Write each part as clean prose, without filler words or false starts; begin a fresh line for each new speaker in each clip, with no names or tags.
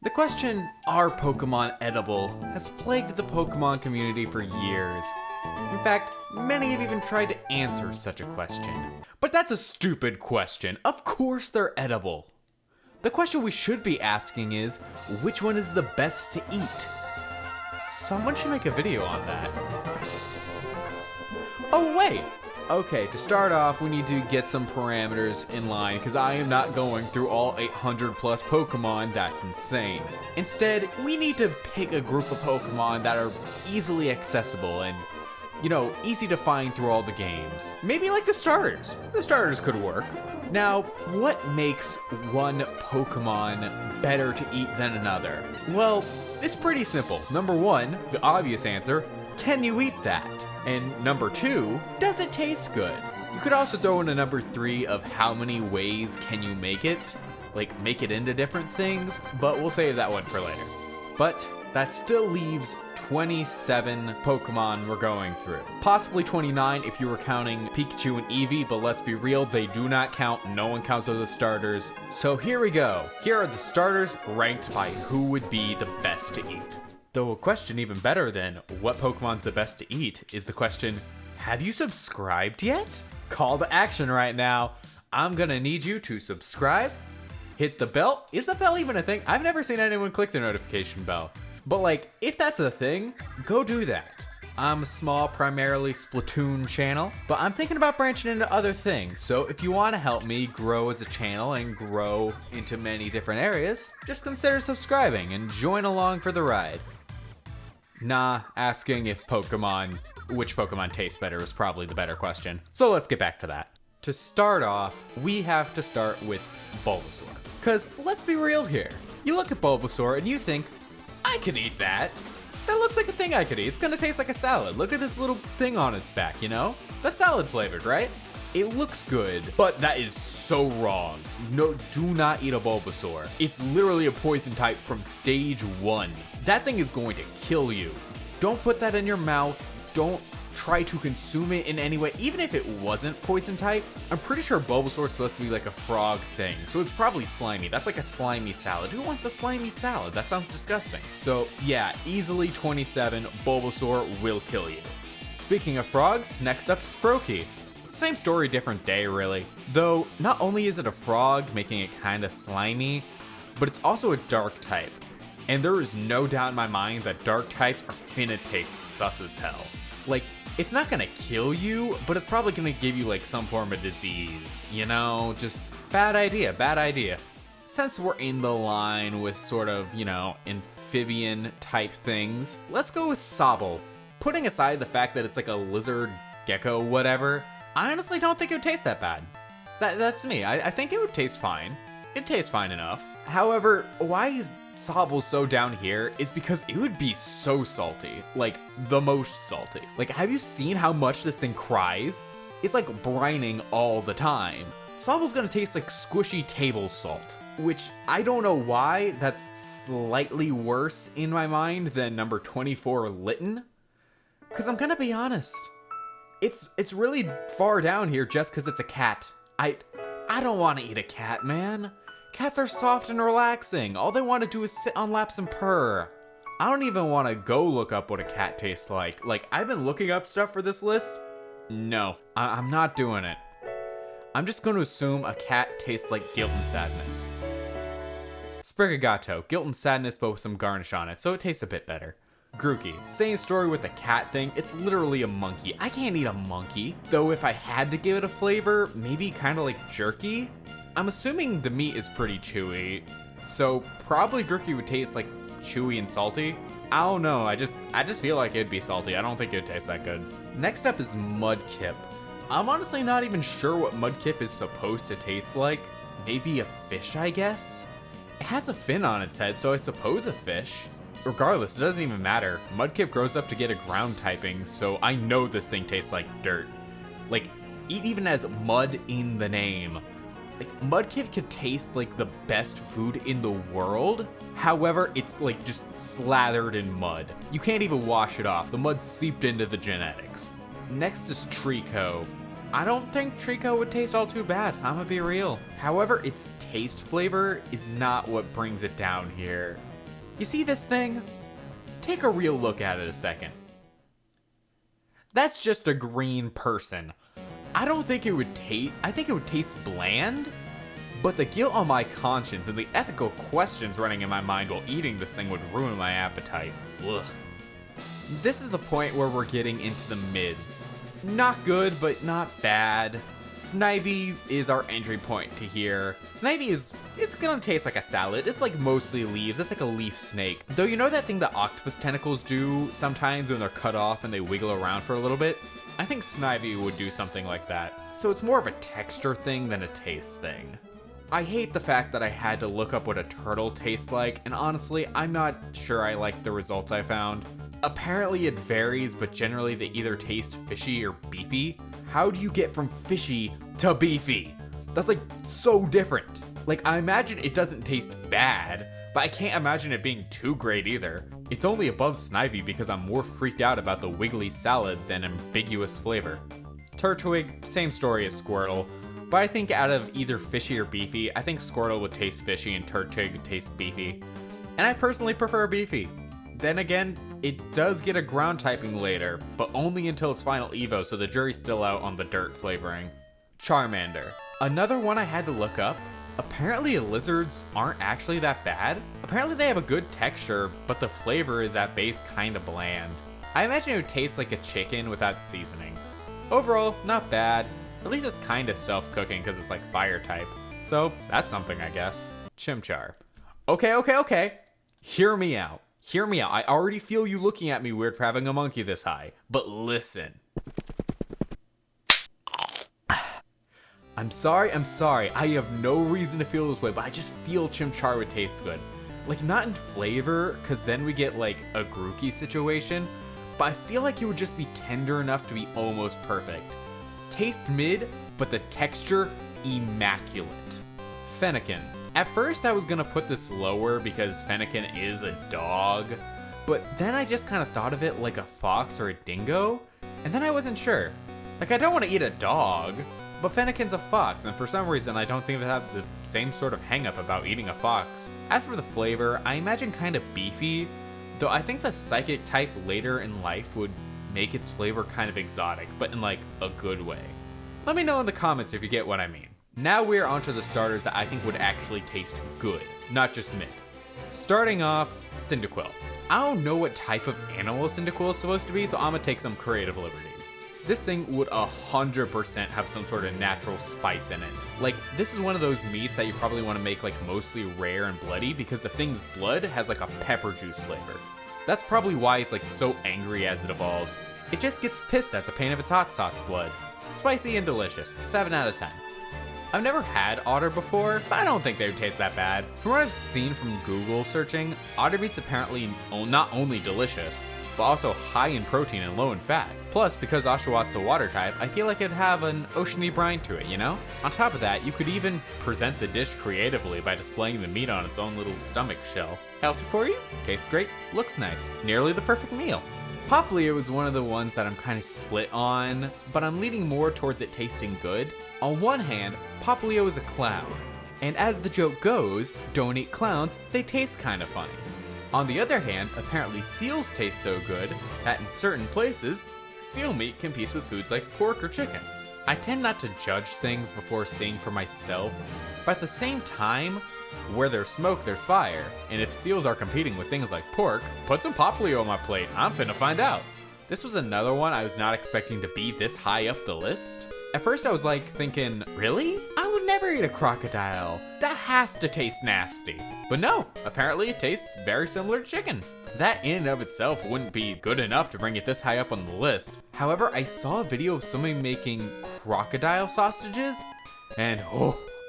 The question, are Pokemon edible, has plagued the Pokemon community for years. In fact, many have even tried to answer such a question. But that's a stupid question. Of course they're edible. The question we should be asking is, which one is the best to eat? Someone should make a video on that. Oh wait! Okay, to start off, we need to get some parameters in line, because I am not going through all 800 plus Pokemon, that's insane. Instead, we need to pick a group of Pokemon that are easily accessible and, you know, easy to find through all the games. Maybe like the starters. The starters could work. Now, what makes one Pokemon better to eat than another? Well, it's pretty simple. Number one, the obvious answer, can you eat that? And number two, does it taste good? You could also throw in a number three of how many ways can you make it? Like make it into different things, but we'll save that one for later. But that still leaves 27 Pokemon we're going through. Possibly 29 if you were counting Pikachu and Eevee, but let's be real, they do not count. No one counts those as starters. So here we go. Here are the starters ranked by who would be the best to eat. Though a question even better than what Pokemon's the best to eat is the question, have you subscribed yet? Call to action right now. I'm gonna need you to subscribe, hit the bell. Is the bell even a thing? I've never seen anyone click the notification bell. But like, if that's a thing, go do that. I'm a small, primarily Splatoon channel, but I'm thinking about branching into other things. So if you want to help me grow as a channel and grow into many different areas, just consider subscribing and join along for the ride. Nah, asking if which Pokemon tastes better is probably the better question. So let's get back to that. To start off, we have to start with Bulbasaur. Cause let's be real here. You look at Bulbasaur and you think, I could eat that. That looks like a thing I could eat. It's gonna taste like a salad. Look at this little thing on its back, you know? That's salad flavored, right? It looks good, but that is so wrong. No, do not eat a Bulbasaur. It's literally a poison type from stage 1. That thing is going to kill you. Don't put that in your mouth. Don't try to consume it in any way. Even if it wasn't poison type, I'm pretty sure Bulbasaur is supposed to be like a frog thing, so it's probably slimy. That's like a slimy salad. Who wants a slimy salad? That sounds disgusting. So yeah, easily 27, Bulbasaur will kill you. Speaking of frogs, next up is Froakie. Same story, different day, really. Though, not only is it a frog, making it kinda slimy, but it's also a dark type. And there is no doubt in my mind that dark types are finna taste sus as hell. Like, it's not gonna kill you, but it's probably gonna give you like some form of disease. You know, just bad idea, bad idea. Since we're in the line with sort of, you know, amphibian type things, let's go with Sobble. Putting aside the fact that it's like a lizard, gecko, whatever, I honestly don't think it would taste that bad. That's me. I think it would taste fine. It tastes fine enough. However, why is Sobble so down here is because it would be so salty. Like, the most salty. Like, have you seen how much this thing cries? It's like brining all the time. Sobble's gonna taste like squishy table salt, which I don't know why that's slightly worse in my mind than number 24, Litten. Because I'm gonna be honest. It's really far down here just because it's a cat. I don't want to eat a cat, man. Cats are soft and relaxing. All they want to do is sit on laps and purr. I don't even want to go look up what a cat tastes like. Like, I've been looking up stuff for this list. No, I'm not doing it. I'm just going to assume a cat tastes like guilt and sadness. Sprigato, guilt and sadness but with some garnish on it, so it tastes a bit better. Grookey, same story with the cat thing, it's literally a monkey. I can't eat a monkey. Though if I had to give it a flavor, maybe kind of like jerky? I'm assuming the meat is pretty chewy, so probably Grookey would taste like chewy and salty. I don't know, I just feel like it'd be salty. I don't think it'd taste that good. Next up is Mudkip. I'm honestly not even sure what Mudkip is supposed to taste like. Maybe a fish, I guess? It has a fin on its head, so I suppose a fish. Regardless, it doesn't even matter. Mudkip grows up to get a ground typing, so I know this thing tastes like dirt. Like, it even has mud in the name. Like, Mudkip could taste like the best food in the world. However, it's like just slathered in mud. You can't even wash it off. The mud seeped into the genetics. Next is Treecko. I don't think Treecko would taste all too bad, I'm gonna be real. However, its taste flavor is not what brings it down here. You see this thing? Take a real look at it a second. That's just a green person. I don't think it would taste, I think it would taste bland, but the guilt on my conscience and the ethical questions running in my mind while eating this thing would ruin my appetite. Ugh. This is the point where we're getting into the mids. Not good, but not bad. Snivy is our entry point to here. Snivy it's gonna taste like a salad. It's like mostly leaves. It's like a leaf snake. Though you know that thing that octopus tentacles do sometimes when they're cut off and they wiggle around for a little bit? I think Snivy would do something like that. So it's more of a texture thing than a taste thing. I hate the fact that I had to look up what a turtle tastes like, and honestly, I'm not sure I like the results I found. Apparently it varies, but generally they either taste fishy or beefy. How do you get from fishy to beefy? That's like so different. Like, I imagine it doesn't taste bad, but I can't imagine it being too great either. It's only above Snivy because I'm more freaked out about the wiggly salad than ambiguous flavor. Turtwig, same story as Squirtle, but I think out of either fishy or beefy, I think Squirtle would taste fishy and Turtwig would taste beefy. And I personally prefer beefy. Then again, it does get a ground typing later, but only until its final evo, so the jury's still out on the dirt flavoring. Charmander. Another one I had to look up. Apparently lizards aren't actually that bad. Apparently they have a good texture, but the flavor is at base kinda bland. I imagine it would taste like a chicken without seasoning. Overall, not bad. At least it's kinda self-cooking because it's like fire type. So that's something, I guess. Chimchar. Okay. Hear me out. I already feel you looking at me weird for having a monkey this high, but listen. I'm sorry. I have no reason to feel this way, but I just feel Chimchar would taste good. Like, not in flavor, because then we get like a Grookey situation, but I feel like it would just be tender enough to be almost perfect. Taste mid, but the texture immaculate. Fennekin. At first I was gonna put this lower because Fennekin is a dog, but then I just kind of thought of it like a fox or a dingo, and then I wasn't sure. Like, I don't want to eat a dog, but Fennekin's a fox, and for some reason I don't think they have the same sort of hang-up about eating a fox. As for the flavor, I imagine kind of beefy, though I think the psychic type later in life would make its flavor kind of exotic, but in like a good way. Let me know in the comments if you get what I mean. Now we're onto the starters that I think would actually taste good, not just mid. Starting off, Cyndaquil. I don't know what type of animal Cyndaquil is supposed to be, so I'm gonna take some creative liberties. This thing would 100% have some sort of natural spice in it. Like, this is one of those meats that you probably want to make like mostly rare and bloody because the thing's blood has like a pepper juice flavor. That's probably why it's like so angry as it evolves. It just gets pissed at the pain of its hot sauce blood. Spicy and delicious, 7 out of 10. I've never had otter before, but I don't think they would taste that bad. From what I've seen from Google searching, otter meat's apparently not only delicious, but also high in protein and low in fat. Plus, because Oshawott a water type, I feel like it'd have an oceany brine to it, you know? On top of that, you could even present the dish creatively by displaying the meat on its own little stomach shell. Healthy for you, tastes great, looks nice, nearly the perfect meal. Popplio was one of the ones that I'm kind of split on, but I'm leaning more towards it tasting good. On one hand, Popplio is a clown, and as the joke goes, don't eat clowns, they taste kind of funny. On the other hand, apparently seals taste so good that in certain places, seal meat competes with foods like pork or chicken. I tend not to judge things before seeing for myself, but at the same time, where there's smoke, there's fire, and if seals are competing with things like pork, put some Popplio on my plate, I'm finna find out. This was another one I was not expecting to be this high up the list. At first I was like thinking, really? I would never eat a crocodile. That has to taste nasty. But no, apparently it tastes very similar to chicken. That in and of itself wouldn't be good enough to bring it this high up on the list. However, I saw a video of somebody making crocodile sausages, and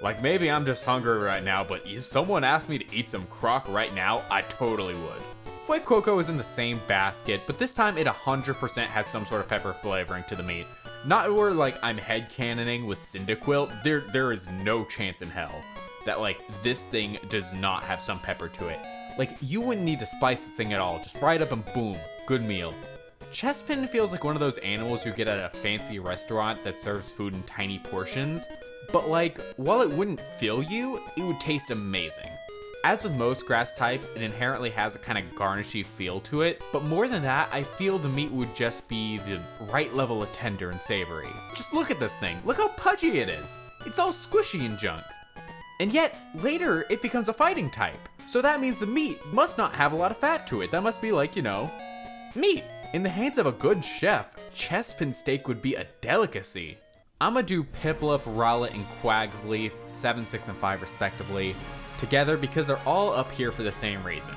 like maybe I'm just hungry right now, but if someone asked me to eat some croc right now, I totally would. Fuecoco is in the same basket, but this time it 100% has some sort of pepper flavoring to the meat. Not where like I'm headcanoning with Cyndaquil, there is no chance in hell that like this thing does not have some pepper to it. Like, you wouldn't need to spice this thing at all, just fry it up and boom, good meal. Chespin feels like one of those animals you get at a fancy restaurant that serves food in tiny portions, but like, while it wouldn't fill you, it would taste amazing. As with most grass types, it inherently has a kind of garnishy feel to it, but more than that, I feel the meat would just be the right level of tender and savory. Just look at this thing, look how pudgy it is. It's all squishy and junk. And yet, later, it becomes a fighting type. So that means the meat must not have a lot of fat to it. That must be like, you know, meat. In the hands of a good chef, chestpin steak would be a delicacy. I'ma do Piplup, Rowlet, and Quaxly, 7, 6, and 5 respectively, together because they're all up here for the same reason.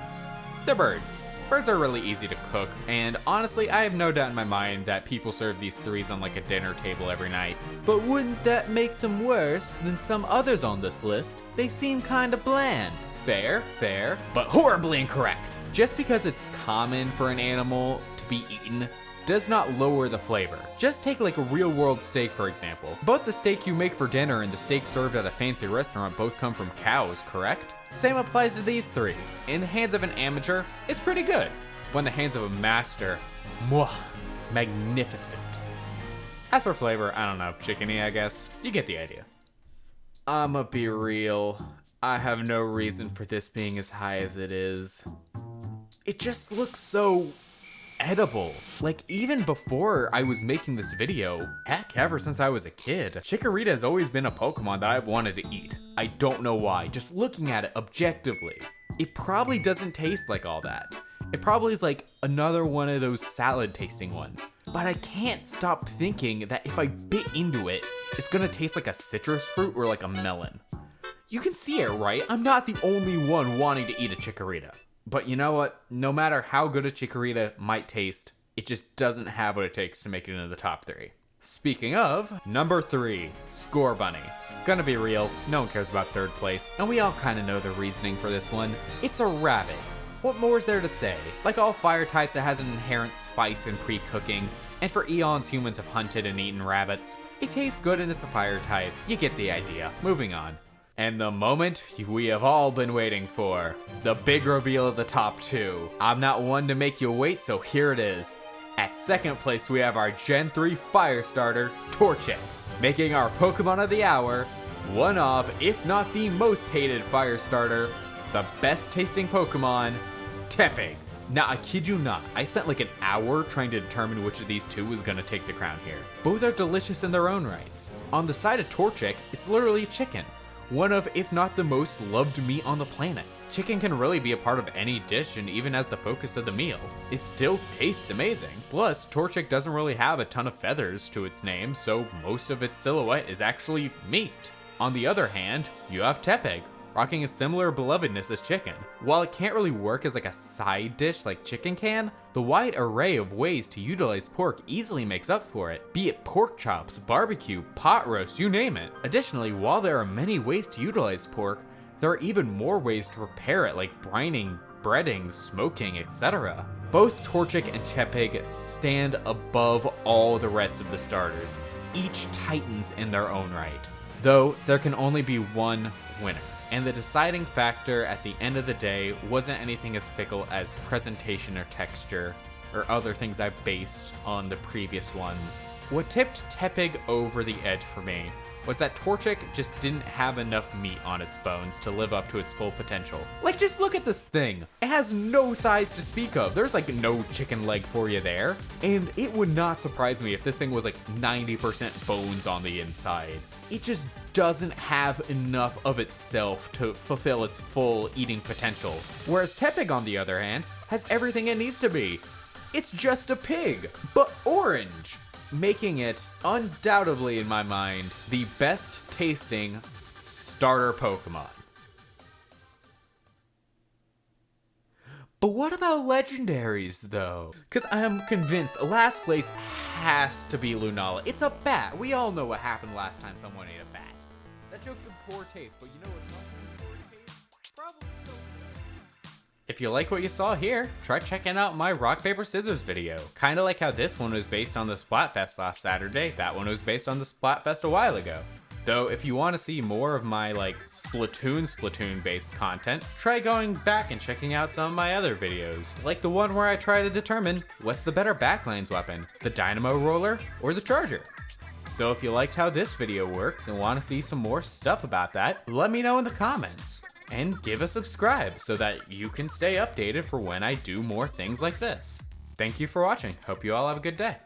They're birds. Birds are really easy to cook, and honestly, I have no doubt in my mind that people serve these threes on like a dinner table every night. But wouldn't that make them worse than some others on this list? They seem kinda bland. Fair, but horribly incorrect. Just because it's common for an animal to be eaten does not lower the flavor. Just take like a real world steak for example. Both the steak you make for dinner and the steak served at a fancy restaurant both come from cows, correct? Same applies to these three. In the hands of an amateur, it's pretty good. But in the hands of a master, mwah, magnificent. As for flavor, I don't know, chickeny I guess. You get the idea. I'ma be real. I have no reason for this being as high as it is. It just looks so edible. Like even before I was making this video, heck, ever since I was a kid, Chikorita has always been a Pokemon that I've wanted to eat. I don't know why, just looking at it objectively. It probably doesn't taste like all that. It probably is like another one of those salad tasting ones. But I can't stop thinking that if I bit into it, it's gonna taste like a citrus fruit or like a melon. You can see it, right? I'm not the only one wanting to eat a Chikorita. But you know what? No matter how good a Chikorita might taste, it just doesn't have what it takes to make it into the top 3. Speaking of, number 3, Score Bunny. Gonna be real, no one cares about 3rd place, and we all kinda know the reasoning for this one. It's a rabbit. What more is there to say? Like all fire types, it has an inherent spice in pre-cooking, and for eons humans have hunted and eaten rabbits. It tastes good and it's a fire type. You get the idea. Moving on. And the moment we have all been waiting for. The big reveal of the top 2. I'm not one to make you wait, so here it is. At 2nd place, we have our Gen 3 fire starter, Torchic, making our Pokemon of the hour, one of, if not the most hated fire starter, the best tasting Pokemon, Tepig. Now, I kid you not, I spent like an hour trying to determine which of these two was gonna take the crown here. Both are delicious in their own rights. On the side of Torchic, it's literally chicken. One of, if not the most loved meat on the planet. Chicken can really be a part of any dish and even as the focus of the meal. It still tastes amazing. Plus, Torchic doesn't really have a ton of feathers to its name, so most of its silhouette is actually meat. On the other hand, you have Tepig, rocking a similar belovedness as chicken. While it can't really work as like a side dish like chicken can, the wide array of ways to utilize pork easily makes up for it, be it pork chops, barbecue, pot roast, you name it. Additionally, while there are many ways to utilize pork, there are even more ways to prepare it like brining, breading, smoking, etc. Both Torchic and Tepig stand above all the rest of the starters, each titans in their own right. Though there can only be one winner. And the deciding factor at the end of the day wasn't anything as fickle as presentation or texture, or other things I based on the previous ones. What tipped Tepig over the edge for me was that Torchic just didn't have enough meat on its bones to live up to its full potential. Like, just look at this thing. It has no thighs to speak of. There's like no chicken leg for you there. And it would not surprise me if this thing was like 90% bones on the inside. It just doesn't have enough of itself to fulfill its full eating potential. Whereas Tepig, on the other hand, has everything it needs to be. It's just a pig, but orange, making it undoubtedly, in my mind, the best tasting starter Pokemon. But what about legendaries, though? Because I am convinced last place has to be Lunala. It's a bat. We all know what happened last time someone ate a bat. That joke's in poor taste, but you know what's also in poor taste? Probably so good. If you like what you saw here, try checking out my rock, paper, scissors video. Kinda like how this one was based on the Splatfest last Saturday, that one was based on the Splatfest a while ago. Though, if you want to see more of my, like, Splatoon-based content, try going back and checking out some of my other videos. Like the one where I try to determine what's the better backlines weapon, the Dynamo Roller or the Charger. Though if you liked how this video works and want to see some more stuff about that, let me know in the comments. and give a subscribe so that you can stay updated for when I do more things like this. Thank you for watching. Hope you all have a good day.